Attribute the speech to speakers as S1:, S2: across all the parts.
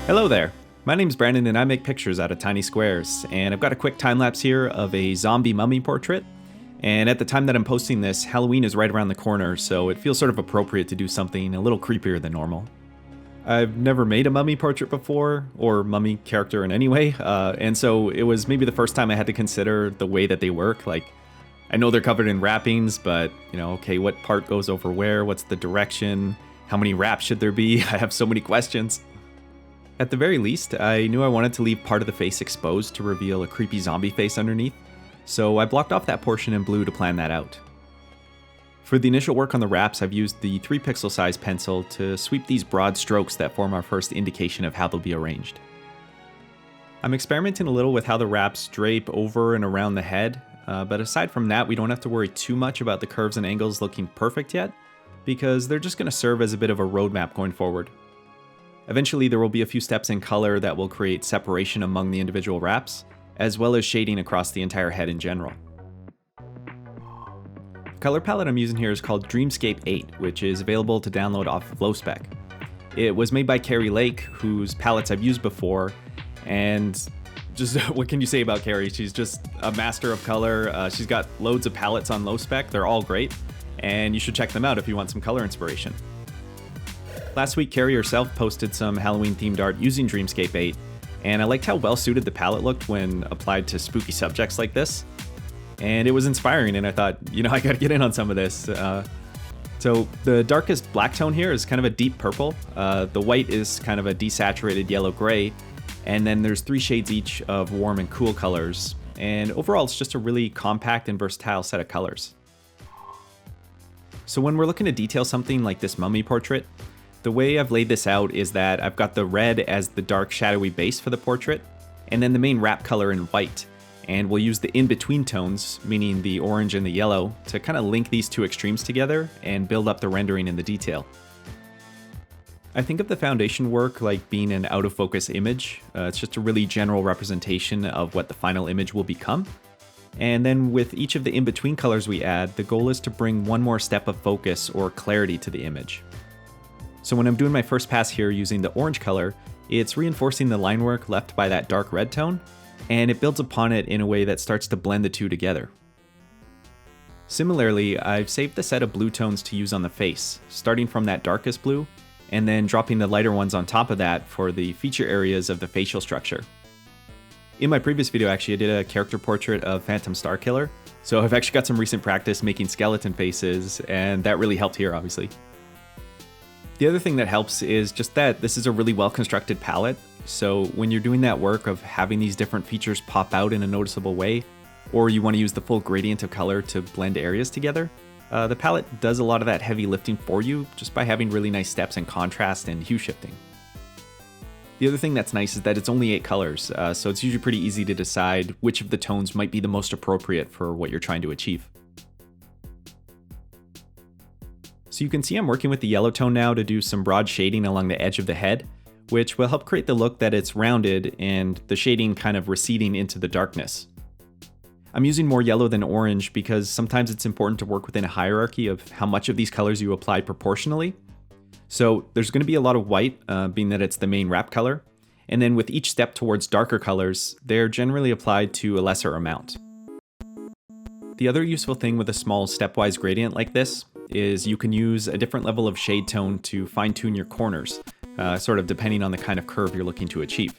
S1: Hello there. My name's Brandon and I make pictures out of tiny squares, and I've got a quick time lapse here of a zombie mummy portrait. And at the time that I'm posting this, Halloween is right around the corner, so it feels sort of appropriate to do something a little creepier than normal. I've never made a mummy portrait before, or mummy character in any way, and so it was maybe the first time I had to consider the way that they work. Like, I know they're covered in wrappings, but, okay, what part goes over where? What's the direction? How many wraps should there be? I have so many questions. At the very least, I knew I wanted to leave part of the face exposed to reveal a creepy zombie face underneath, so I blocked off that portion in blue to plan that out. For the initial work on the wraps, I've used the 3 pixel size pencil to sweep these broad strokes that form our first indication of how they'll be arranged. I'm experimenting a little with how the wraps drape over and around the head, but aside from that, we don't have to worry too much about the curves and angles looking perfect yet, because they're just going to serve as a bit of a roadmap going forward. Eventually, there will be a few steps in color that will create separation among the individual wraps, as well as shading across the entire head in general. The color palette I'm using here is called Dreamscape8, which is available to download off of Lowspec. It was made by Kerrie Lake, whose palettes I've used before, and just what can you say about Kerrie? She's just a master of color. She's got loads of palettes on Lowspec. They're all great, and you should check them out if you want some color inspiration. Last week, Kerrie herself posted some Halloween-themed art using Dreamscape8, and I liked how well-suited the palette looked when applied to spooky subjects like this. And it was inspiring, and I thought, I gotta get in on some of this. So the darkest black tone here is kind of a deep purple. The white is kind of a desaturated yellow-gray, and then there's 3 shades each of warm and cool colors. And overall, it's just a really compact and versatile set of colors. So when we're looking to detail something like this mummy portrait, the way I've laid this out is that I've got the red as the dark shadowy base for the portrait, and then the main wrap color in white. And we'll use the in-between tones, meaning the orange and the yellow, to kind of link these two extremes together and build up the rendering and the detail. I think of the foundation work like being an out-of-focus image. It's just a really general representation of what the final image will become. And then with each of the in-between colors we add, the goal is to bring one more step of focus or clarity to the image. So when I'm doing my first pass here using the orange color, it's reinforcing the line work left by that dark red tone, and it builds upon it in a way that starts to blend the two together. Similarly, I've saved the set of blue tones to use on the face, starting from that darkest blue, and then dropping the lighter ones on top of that for the feature areas of the facial structure. In my previous video, actually, I did a character portrait of Phantom Starkiller, so I've actually got some recent practice making skeleton faces, and that really helped here, obviously. The other thing that helps is just that this is a really well-constructed palette, so when you're doing that work of having these different features pop out in a noticeable way, or you want to use the full gradient of color to blend areas together, the palette does a lot of that heavy lifting for you just by having really nice steps in contrast and hue shifting. The other thing that's nice is that it's only 8 colors, so it's usually pretty easy to decide which of the tones might be the most appropriate for what you're trying to achieve. So you can see I'm working with the yellow tone now to do some broad shading along the edge of the head, which will help create the look that it's rounded and the shading kind of receding into the darkness. I'm using more yellow than orange because sometimes it's important to work within a hierarchy of how much of these colors you apply proportionally. So there's going to be a lot of white, being that it's the main wrap color, and then with each step towards darker colors, they're generally applied to a lesser amount. The other useful thing with a small stepwise gradient like this is you can use a different level of shade tone to fine-tune your corners, sort of depending on the kind of curve you're looking to achieve.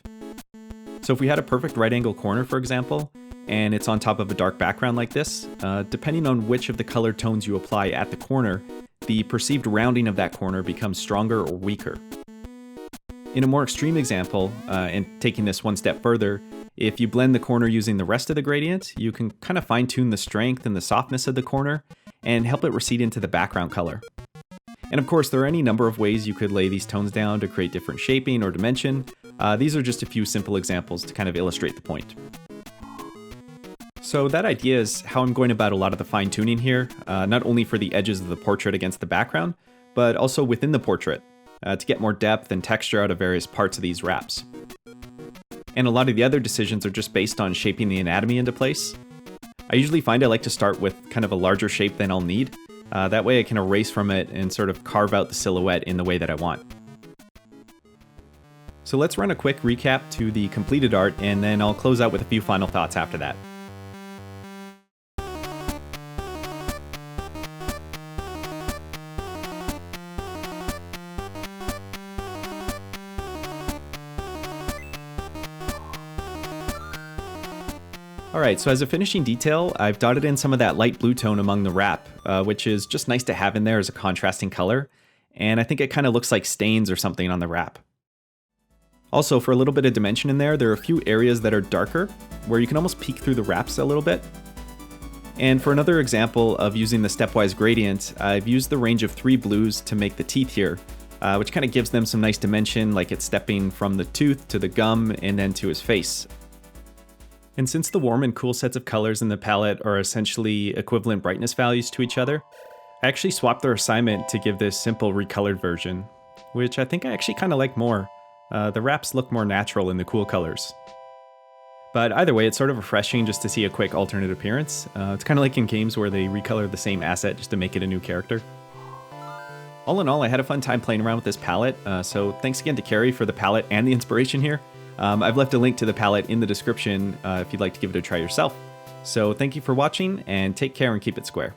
S1: So if we had a perfect right angle corner, for example, and it's on top of a dark background like this, depending on which of the color tones you apply at the corner, the perceived rounding of that corner becomes stronger or weaker. In a more extreme example, and taking this one step further, if you blend the corner using the rest of the gradient, you can kind of fine-tune the strength and the softness of the corner and help it recede into the background color. And of course, there are any number of ways you could lay these tones down to create different shaping or dimension. These are just a few simple examples to kind of illustrate the point. So that idea is how I'm going about a lot of the fine-tuning here, not only for the edges of the portrait against the background, but also within the portrait, to get more depth and texture out of various parts of these wraps. And a lot of the other decisions are just based on shaping the anatomy into place. I usually find I like to start with kind of a larger shape than I'll need. That way I can erase from it and sort of carve out the silhouette in the way that I want. So let's run a quick recap to the completed art, and then I'll close out with a few final thoughts after that. Alright, so as a finishing detail, I've dotted in some of that light blue tone among the wrap, which is just nice to have in there as a contrasting color, and I think it kind of looks like stains or something on the wrap. Also, for a little bit of dimension in there are a few areas that are darker, where you can almost peek through the wraps a little bit. And for another example of using the stepwise gradient, I've used the range of 3 blues to make the teeth here, which kind of gives them some nice dimension, like it's stepping from the tooth to the gum and then to his face. And since the warm and cool sets of colors in the palette are essentially equivalent brightness values to each other, I actually swapped their assignment to give this simple recolored version, which I think I actually kind of like more. The wraps look more natural in the cool colors. But either way, it's sort of refreshing just to see a quick alternate appearance. It's kind of like in games where they recolor the same asset just to make it a new character. All in all, I had a fun time playing around with this palette, so thanks again to Kerrie for the palette and the inspiration here. I've left a link to the palette in the description if you'd like to give it a try yourself. So thank you for watching, and take care and keep it square.